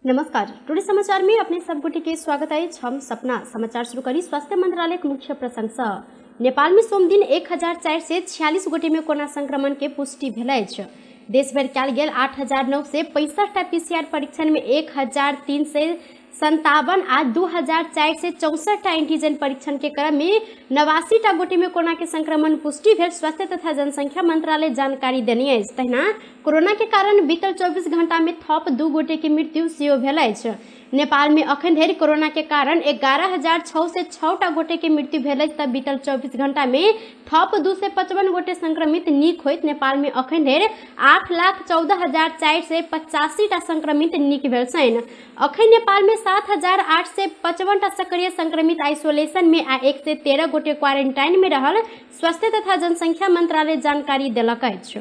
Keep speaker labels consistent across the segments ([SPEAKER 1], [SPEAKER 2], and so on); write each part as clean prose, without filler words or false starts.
[SPEAKER 1] नमस्कार, टुडे समाचार में अपने सबगोटे के स्वागत है। हम सपना समाचार शुरू करी। स्वास्थ्य मंत्रालय के मुख्य प्रशंसा नेपाल में सोम दिन 1446 गोटे में कोरोना संक्रमण के पुष्टि भेल अछि। देशभर कयल गेल 8,965 पीसीआर परीक्षण में 1,357 आ 2,464 एंटीजन परीक्षण के क्रम में 89 गोटे में कोरोना के संक्रमण पुष्टि भेल स्वास्थ्य तथा जनसंख्या मंत्रालय जानकारी देने अछि। तहिना कोरोना के कारण बीतल 24 घंटा में थप 2 गोटे की मृत्यु सेहो भेल अछि। नेपाल में अखन धरि कोरोना के कारण 11,606 गोटे के मृत्यु भेल अछि। तब बीतल 24 घंटा में थप 255 गोटे संक्रमित नीक होइत नेपाल में अखन धरि 8,14,485 संक्रमित नीक भेल छनि। अखन नेपाल में 7,855 सक्रिय संक्रमित आइसोलेशन में आ 113 गोटे क्वारंटाइन में रहल स्वास्थ्य तथा जनसंख्या मंत्रालय जानकारी देलक अछि।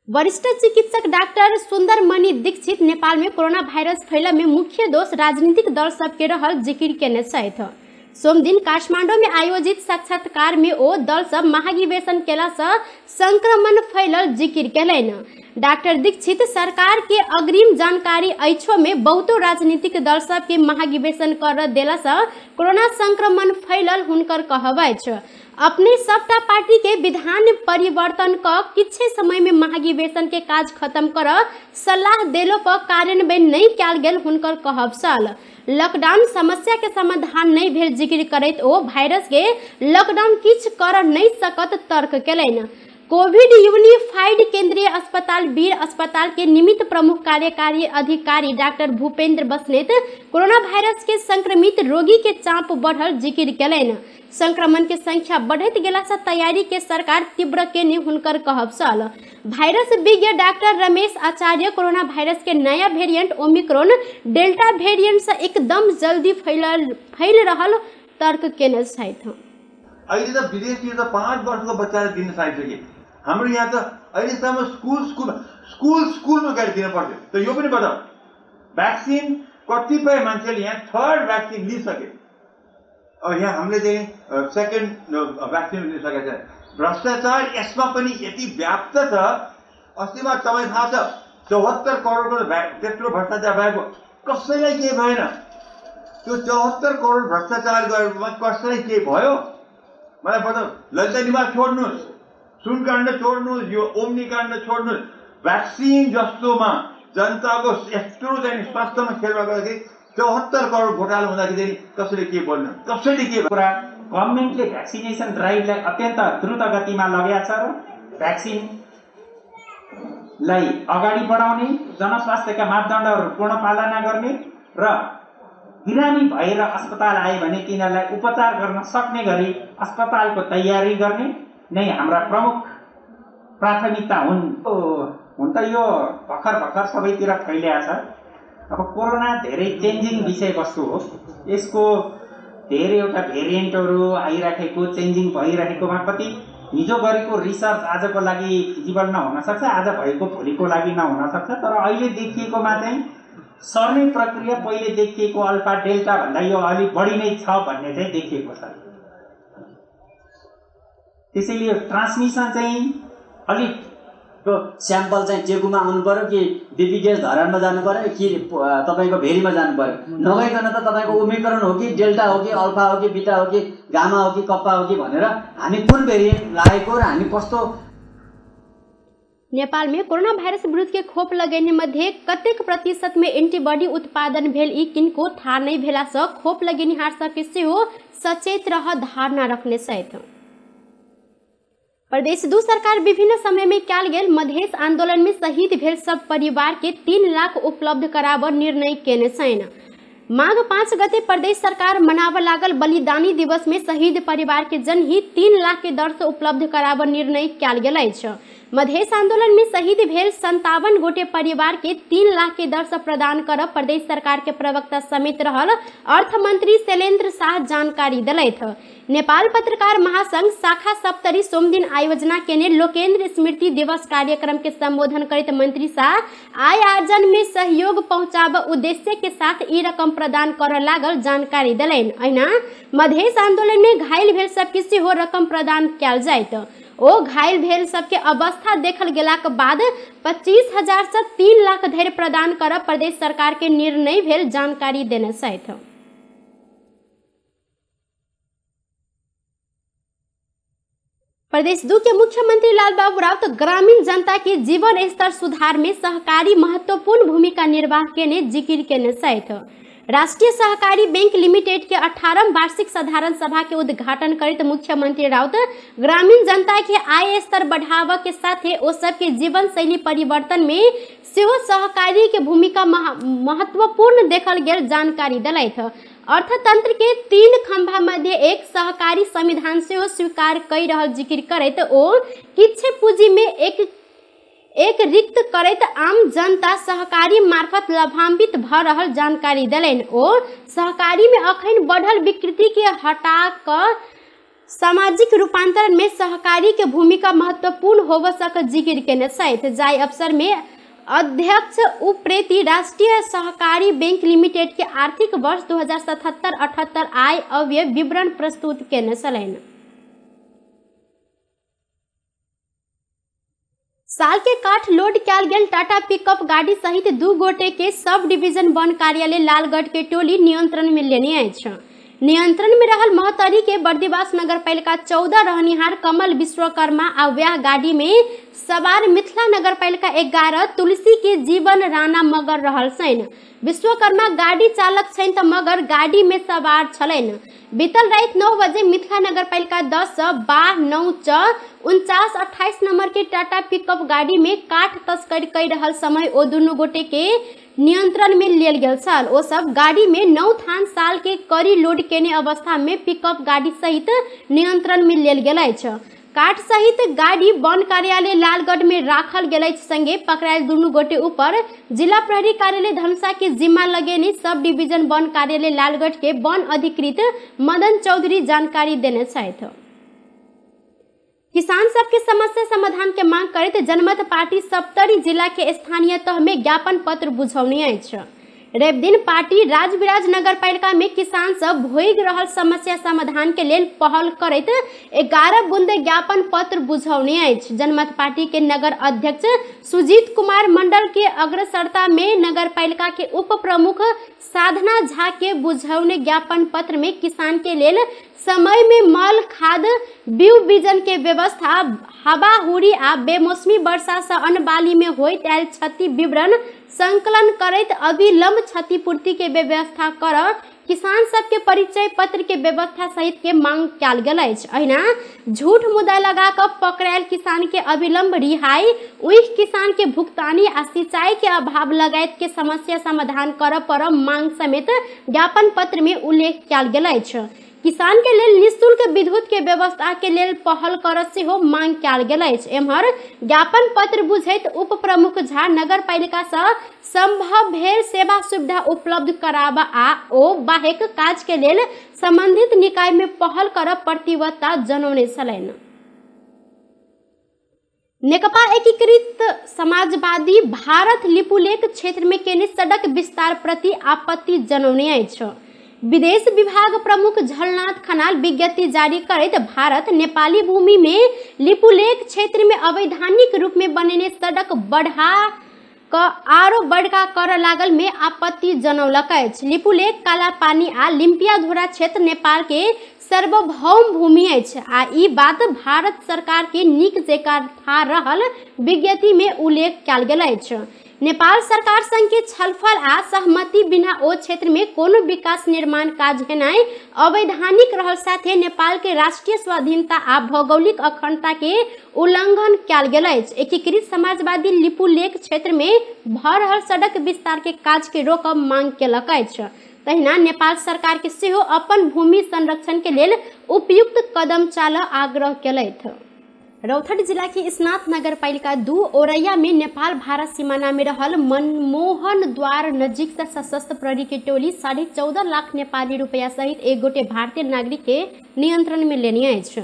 [SPEAKER 1] वरिष्ठ चिकित्सक डॉक्टर सुंदरमणि दीक्षित नेपाल में कोरोना वायरस फैलऽ में मुख्य दोष राजनीतिक दल सबके रहल जिक्र केने छथि। सोम दिन काठमांडू में आयोजित साक्षात्कार में ओ दल सब महाधिवेशन केला से संक्रमण फैलल जिक्र केलनि। डॉक्टर दीक्षित सरकार के अग्रिम जानकारी अछो में बहुतो राजनीतिक दल सब के महाधिवेशन कर देला से कोरोना संक्रमण फैलल हुनकर कहब अछि। अपने सबटा पार्टी के विधान परिवर्तन क किछे समय में महाधिवेशन के काज खत्म कर सलाह देलो पर कार्यान्वयन नहीं कयल गेल हुनकर कहब छल। लॉकडाउन समस्या के समाधान नहीं भेल जिक्र करैत ओ वायरस के लॉकडाउन किछ कर नहीं सकत तर्क केलनि। कोविड यूनिफाइड केंद्रीय अस्पताल वीर अस्पताल के निमित्त प्रमुख कार्यकारी अधिकारी doctor Bhupendra Basnet corona virus के संक्रमित रोगी के चाप बढ़ल जिक्र केलनि। संक्रमण के संख्या बढ़त गेला से तैयारी के सरकार तीव्र केने हुनकर कहब छल। वायरस विज्ञ डॉक्टर रमेश आचार्य कोरोना वायरस के नया वेरिएंट ओमिक्रॉन डेल्टा वेरिएंट से एकदम जल्दी फैल रहल तर्क केने छथि।
[SPEAKER 2] अहिले त विदेशी त 5 वर्षको बच्चाले दिन सकिसके। हाम्रो यहाँ त अहिलेसम्म स्कुलमा गएर दिन पर्थ्यो। त यो पनि बताऊ, भ्याक्सिन कतिपय मान्छेले यहाँ थर्ड भ्याक्सिन लिइसके, अब यहाँ हामीले चाहिँ सेकेन्ड भ्याक्सिन लिइसकेका छन्। भ्रष्टाचार यसमा पनि यति व्याप्त छ। अस्तिमा तपाईँ थाहा छ 74 करोडको त्यत्रो भ्रष्टाचार भएको कसैलाई केही भएन। त्यो 74 करोड भ्रष्टाचार गरेकोमा कसैलाई केही भयो? मलाई बताऊ, ललिता निवास छोड्नुहोस्, सुनकाण्ड छोड्नुहोस्, यो ओम्नी काण्ड छोड्नुहोस्, भ्याक्सिन जस्तोमा जनताको यत्रो चाहिँ स्वास्थ्यमा खेलमा गर्दाखेरि 74 करोड घोटाला हुँदाखेरि कसैले के बोल्नु, कसैले के कुरा।
[SPEAKER 3] गभर्नमेन्टले भ्याक्सिनेसन ड्राइभलाई अत्यन्त द्रुत गतिमा लगेको छ र भ्याक्सिनलाई अगाडि बढाउने, जनस्वास्थ्यका मापदण्डहरू पूर्ण पालना गर्ने र बिरामी भएर अस्पताल आए भने तिनीहरूलाई उपचार गर्न सक्ने गरी अस्पतालको तयारी गर्ने नै हाम्रा प्रमुख प्राथमिकता हुन्। हुन त यो भर्खर सबैतिर फैलिएको छ। अब कोरोना धेरै चेन्जिङ विषयवस्तु हो। यसको धेरैवटा भेरिएन्टहरू आइराखेको, चेन्जिङ भइरहेकोमा कति हिजो गरेको रिसर्च आजको लागि फिजिबल नहुन सक्छ, आज भएको भोलिको लागि नहुन सक्छ। तर अहिले देखिएकोमा चाहिँ सर्ने प्रक्रिया पहिले देखिएको अल्फा डेल्टा भन्दा यो अलि बढी नै छ भन्ने चाहिँ देखिएको छ। त्यसैले ट्रान्समिसन चाहिँ अलिक
[SPEAKER 4] स्याम्पल चाहिँ चेकुमा आउनु पर्यो कि बिपी ग्यास धरानमा जानु पर्यो कि तपाईँको भेरीमा जानु पर्यो। नभइकन त तपाईँको ओमिक्रन हो कि डेल्टा हो कि अल्फा हो कि बीटा हो कि गामा हो कि कप्पा हो कि भनेर हामी कुन भेरिएन्ट लागेको र हामी कस्तो।
[SPEAKER 1] नेपाल में कोरोना वायरस विरुद्ध के खोप लगेने मध्ये कतेक प्रतिशत में एंटीबॉडी उत्पादन भेल ई किनको थाहा नहीं भेला से खोप लगेनिहार सबके सेहो सचेत रह धारणा रखने छथि। प्रदेश 2 सरकार विभिन्न समय में कयल गेल मधेश आंदोलन में शहीद भेल सब परिवार के 3 लाख उपलब्ध कराबऽ निर्णय केने छनि। माघ 5 गते प्रदेश सरकार मनाबऽ लागल बलिदानी दिवस में शहीद परिवार के जनहित 3 लाख के दर से उपलब्ध कराबऽ निर्णय कयल गेल अछि। मधेश आंदोलन में शहीद भेल 57 गोटे परिवार के 3 लाख के दर से प्रदान कर प्रदेश सरकार के प्रवक्ता समेत रहल अर्थ मंत्री शैलेंद्र शाह जानकारी दिलथि। नेपाल पत्रकार महासंघ शाखा सप्तरी सोम दिन आयोजना केने लोकेन्द्र स्मृति दिवस कार्यक्रम के संबोधन करते मंत्री शाह आय आर्जन में सहयोग पहुंचाबऽ उद्देश्य के साथ ई रकम प्रदान कर लागल जानकारी दिलनि। अहिना मधेश आंदोलन में घायल भेल सबके सेहो रकम प्रदान कयल जायत। ओ घायल भेल सबके अवस्था देखल गेलाक बाद 25,000 से 3 लाख धरि प्रदान करब प्रदेश सरकार के निर्णय भेल जानकारी देने छथि। प्रदेश 2 के मुख्यमंत्री लालबाबू राउत ग्रामीण जनता के जीवन स्तर सुधार में सहकारी महत्वपूर्ण भूमिका निर्वाह केने जिक्र केने छथि। राष्ट्रीय सहकारी बैंक लिमिटेड के 18वां वार्षिक साधारण सभा के उद्घाटन करते मुख्यमंत्री राउत ग्रामीण जनता के आय स्तर बढ़ावा के साथ ओ सबके जीवन शैली परिवर्तन में सेहो सहकारी के भूमिका महत्वपूर्ण देखल गेल जानकारी दिलथि। अर्थतंत्र के 3 खंभा मध्य एक सहकारी संविधान से स्वीकार कई रहल जिक्र करते ओ किछे पूंजी में एक रिक्त करते आम जनता सहकारी मार्फत लाभान्वित भ रहल जानकारी दिलैन। ओ सहकारी में अखन बढ़ल विकृति के हटा क सामाजिक रूपांतरण में सहकारी के भूमिका महत्वपूर्ण होव सक जिक्र केने छथि। जाय अवसर में अध्यक्ष उप्रेती राष्ट्रीय सहकारी बैंक लिमिटेड के आर्थिक वर्ष 2077-78 आय अव्यय विवरण प्रस्तुत केने छलैन। साल के काठ लोड कैल गेल टाटा पिकअप गाड़ी सहित 2 गोटे के सब डिवीजन वन कार्यालय लालगढ़ के टोली नियंत्रण में लेने अछि। नियंत्रण में रहल महतरी के बर्दिवास नगर पालिका 14 रहनिहार कमल विश्वकर्मा आ वह गाड़ी में सवार मिथिला नगर पालिका 11 तुलसी के जीवन राणा मगर रहल छन्। विश्वकर्मा गाड़ी चालक छन् त मगर गाड़ी में सवार छलैन। बीतल रात 9 बजे मिथिला नगर पालिका 10 49/28 नंबर के टाटा पिकअप गाड़ी में काठ तस्करी कर रहल समय ओ दुनू गोटे के नियंत्रण में लेल गेल छल। ओ सब गाड़ी में 9 थान साल के करी लोड केने अवस्था में पिकअप गाड़ी सहित नियंत्रण में लेल गेल अछि। काठ सहित गाड़ी वन कार्यालय लालगढ़ में राखल गेल अछि। संगे पकड़ायल दुनू गोटे ऊपर जिला प्रहरी कार्यालय धनुषा के जिम्मा लगेने सब डिवीजन वन कार्यालय लालगढ़ के वन अधिकृत मदन चौधरी जानकारी देने छथि। किसान सबके समस्या समाधान के मांग करते जनमत पार्टी सप्तरी जिला के स्थानीय तह में ज्ञापन पत्र बुझौने अछि। रवि दिन पार्टी राजविराज नगर पालिका में किसान सब भोग रहल समस्या समाधान के लेल पहल करैत 11 बुंदे ज्ञापन पत्र बुझौने अछि। जनमत पार्टी के नगर अध्यक्ष सुजीत कुमार मंडल के अग्रसरता में नगर पालिका के उप प्रमुख साधना झा के बुझौने ज्ञापन पत्र में किसान के लेल समय में मल खाद बीउ बीजन के व्यवस्था हवा हुरी आ बेमौसमी वर्षा से अन्न बाली में होइत आयल क्षति विवरण संकलन करैत अविलंब क्षतिपूर्ति के व्यवस्था कर किसान सबके परिचय पत्र के व्यवस्था सहित के मांग कयल गेल अछि। अहिना झूठ मुद्दा लगा कर पकड़ायल किसान के अविलंब रिहाई, उह किसान के भुगतानी आ सिंचाई के अभाव लगायत के समस्या समाधान कर पर मांग समेत ज्ञापन पत्र में उल्लेख कयल गेल अछि। किसान के लेल निःशुल्क विद्युत के व्यवस्था के लेल पहल कर सेहो मांग कयल गेल अछि। एम्हर ज्ञापन पत्र बुझैत उप प्रमुख झा नगर पालिका से संभव भेल सेवा सुविधा उपलब्ध कराबा आ ओ बाहेक काज के लेल संबंधित निकाय में पहल कर प्रतिबद्धता जनौने छलैन। नेकपा एकीकृत समाजवादी भारत लिपुलेख क्षेत्र में केने सड़क विस्तार प्रति आपत्ति जनौने अछि। विदेश विभाग प्रमुख झलनाथ खनाल विज्ञप्ति जारी करैत भारत नेपाली भूमि में लिपुलेख क्षेत्र में अवैधानिक रूप में बनेने सड़क बढ़ा क आरो बड़का कर लागल में आपत्ति जनौलक अछि। लिपुलेख काला पानी आ लिम्पियाधुरा क्षेत्र नेपाल के सार्वभौम भूमि अछि आ ई बात भारत सरकार के नीक जेकां था रहल विज्ञप्ति में उल्लेख कयल गेल अछि। नेपाल सरकार संग के छलफल आ सहमति बिना ओ क्षेत्र में कोनो विकास निर्माण काज हेनाय अवैधानिक रहल साथे नेपाल के राष्ट्रीय स्वाधीनता आ भौगोलिक अखंडता के उल्लंघन कयल गेल अछि। एकीकृत समाजवादी लिपुलेख क्षेत्र में भ रहल सड़क विस्तार के काज के रोकब मांग केलक अछि। तहिना नेपाल सरकार के सेहो अपन भूमि संरक्षण के लेल उपयुक्त कदम चालऽ आग्रह केलथि। रौतहट जिला के स्नात नगर पालिका 2 ओरैया में नेपाल भारत सीमाना में रहल मनमोहन द्वार नजीक से सशस्त्र प्रहरी के टोली 14.5 लाख नेपाली रुपया सहित एक गोटे भारतीय नागरिक के नियंत्रण में लेने अछि।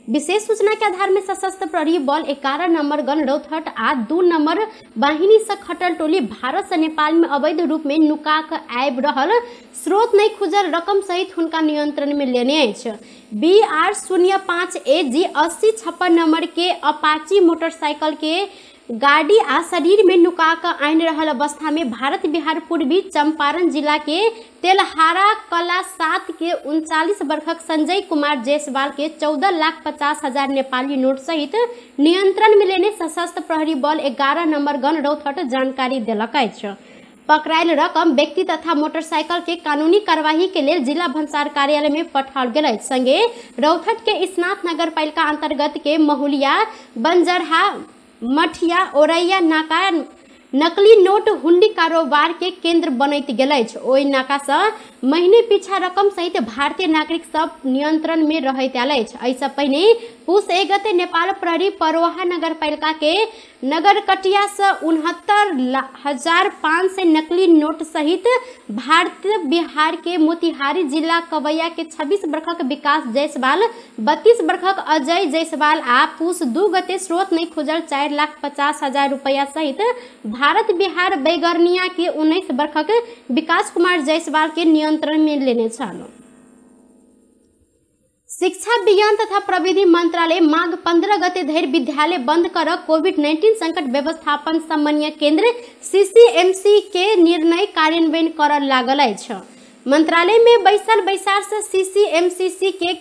[SPEAKER 1] विशेष सूचना के आधार में सशस्त्र प्रहरी बल 11 नंबर गण रौतहट आ 2 नंबर वाहिनी से खटल टोली भारत से नेपाल में अवैध रूप में नुका के आबि रहल स्रोत नहीं खुजल रकम सहित हुनका नियंत्रण में लेने अछि। BR05AG 8056 नंबर के अपाची मोटरसाइकिल के गाड़ी आ शरीर में नुका कर आन रहल अवस्था में भारत बिहार पूर्वी चंपारण जिला के तेलहारा कला 7 के 39 वर्षक संजय कुमार जायसवाल के 14,50,000 नेपाली नोट सहित नियंत्रण में लेने सशस्त्र प्रहरी बल 11 नंबर गण रौतहट जानकारी देलक अछि। पकड़ायल रकम व्यक्ति तथा मोटरसाइकिल के कानूनी कार्यवाही के लिए जिला भंसार कार्यालय में पठाओल गेल अछि। संगे रौतहट के स्नात नगर पालिका अंतर्गत के महुलिया बंजरहा मठिया ओरैया नाका नकली नोट हुंडी कारोबार के केंद्र बनैत गेल अछि। ओहि नाका से महीने पीछा रकम सहित भारतीय नागरिक सब नियंत्रण में रहैत आयल अछि। एहिसँ पहिने पुष 1 गते नेपाल प्रहरी परोहा नगर पालिका के नगरकटिया से 69,500 नकली नोट सहित भारतीय बिहार के मोतिहारी जिला कवैया के 26 वर्षक विकास जायसवाल 32 वर्षक अजय जायसवाल आ पुष 2 गते स्रोत नहीं खुजल 4,50,000 रुपया सहित भारत बिहार बैगरनिया के 19 वर्षक विकास कुमार जायसवाल के नियंत्रण में लेने छल। शिक्षा विज्ञान तथा प्रविधि मंत्रालय माघ 15 गते धरि विद्यालय बंद कर कोविड-19 संकट व्यवस्थापन समन्वय केंद्र CCMC के निर्णय कार्यान्वयन कर लागल अछि। मंत्रालय में बैसल बैसार से CCMCC के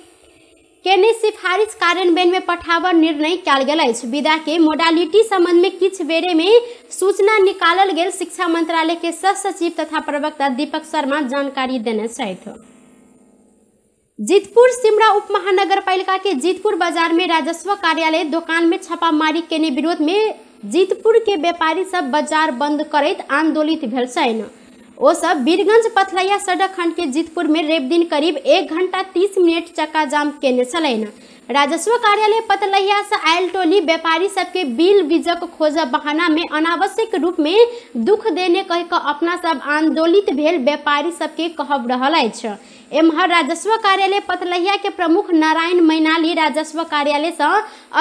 [SPEAKER 1] सिफारिश कार्यान्वयन में पठावर निर्णय कयल गेल अछि। विदा के मोडालिटी संबंध में किछ बेरे में सूचना निकालल गेल शिक्षा मंत्रालय के सह सचिव तथा प्रवक्ता दीपक शर्मा जानकारी देने छथि। जीतपुर सिमरा उप महानगर पालिका के जीतपुर बाजार में राजस्व कार्यालय दुकान में छापामारी केने विरोध में जीतपुर के व्यापारी सब बाजार बंद करैत आंदोलित भेल छनि। ओ सब बीरगंज पथलैया सड़क खंड के जीतपुर में रवि दिन करीब 1 घंटा 30 मिनट चक्का जाम केने छलनि। राजस्व कार्यालय पतलैया से आयल टोली व्यापारी सबके बिल बीजक खोज बहाना में अनावश्यक रूप में दुख देने कह के अपना सब आंदोलित भेल व्यापारी सबके कहब रहल अछि। एम्हर राजस्व कार्यालय पतलैया के प्रमुख नारायण मैनाली राजस्व कार्यालय से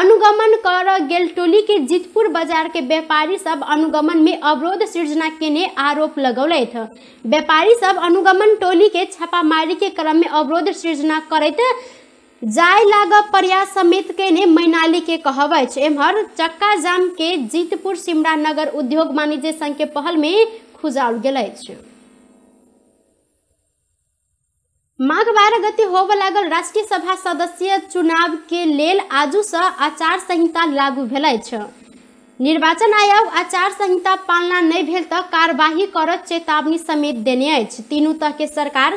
[SPEAKER 1] अनुगमन कर गेल टोली के जीतपुर बाजार के व्यापारी सब अनुगमन में अवरोध सृजना केने आरोप लगौलथि। व्यापारी सब अनुगमन टोली के छापामारी के क्रम में अवरोध सृजना करैत जाय लाग प्रयास समेत केने मैनाली के कहब अछि। एम्हर चक्का जाम के जीतपुर सिमरा नगर उद्योग वाणिज्य संघ के पहल में खुजाओल गेल अछि। माघ 12 गते होबे लागल राष्ट्रीय सभा सदस्य चुनाव के लेल आजू से आचार संहिता लागू भेल अछि। निर्वाचन आयोग आचार संहिता पालना नहीं भेल त कार्यवाही करत चेतावनी समेत देने अछि। तीनू तह के सरकार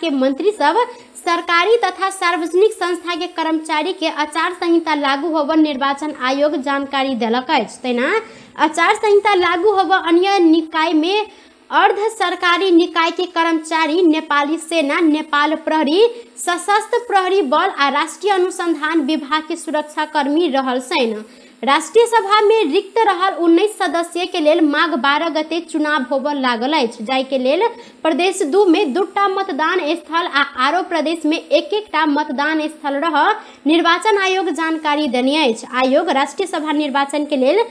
[SPEAKER 1] के मंत्री सब सरकारी तथा सार्वजनिक संस्था के कर्मचारी के आचार संहिता लागू होब निर्वाचन आयोग जानकारी देलक अछि। तेना आचार संहिता लागू होब अन्य निकाय में अर्ध सरकारी निकाय के कर्मचारी, नेपाली सेना, नेपाल प्रहरी, सशस्त्र प्रहरी बल आ राष्ट्रीय अनुसंधान विभाग के सुरक्षा कर्मी रहल छनि। राष्ट्रीय सभा में रिक्त रहल 19 सदस्य के लेल माघ 12 गते चुनाव होब लागल अछि। जाय के लेल प्रदेश 2 में 2टा मतदान स्थल आ आरो प्रदेश में 1-1टा मतदान स्थल रह निर्वाचन आयोग जानकारी देने अछि। आयोग राष्ट्रीय सभा निर्वाचन के लेल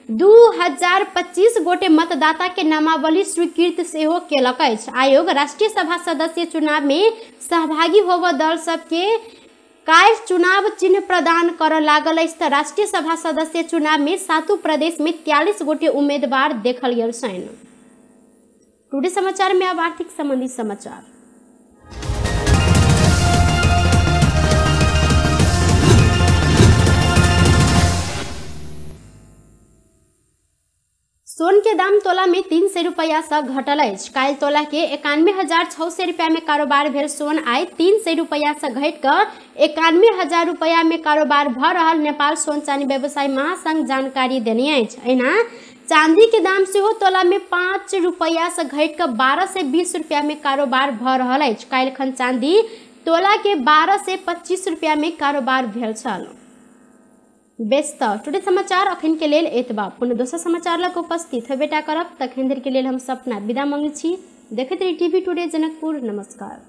[SPEAKER 1] 2025 गोटे मतदाता के नामावली स्वीकृत सेहो केलक अछि। आयोग राष्ट्रीय सभा सदस्य चुनाव में सहभागी होब दल सबके काय चुनाव चिन्ह प्रदान कर लागल अछि त राष्ट्रीय सभा सदस्य चुनाव में 7 प्रदेश में 43 गोटे उम्मीदवार देखल गेल छनि। टुडे समाचार में अब आर्थिक संबंधी समाचार। सोन के दाम तोला में 300 रुपया से घटल अछि। काल्हि तोला के 91,600 रुपया में कारोबार भेल सोन आइ 300 रुपया से घट कर 91,000 रुपया में कारोबार भ रहल नेपाल सोन चांदी व्यवसायी महासंघ जानकारी देने अछि। एना चांदी के दाम से तोला में 5 रुपया से घट कर 12 से 20 रुपया में कारोबार भ रहल अछि। काल्हि खन चांदी तोला के 12 से 25 रुपया में कारोबार भेल छल। बेस्त टुडे समाचार अखन के लेल एतबा। पुनः दोसर समाचार लग उपस्थित हेबेटा करब। तखन धरि के लेल हम सपना विदा मांगै छी। देखैत रही टीवी टुडे जनकपुर। नमस्कार।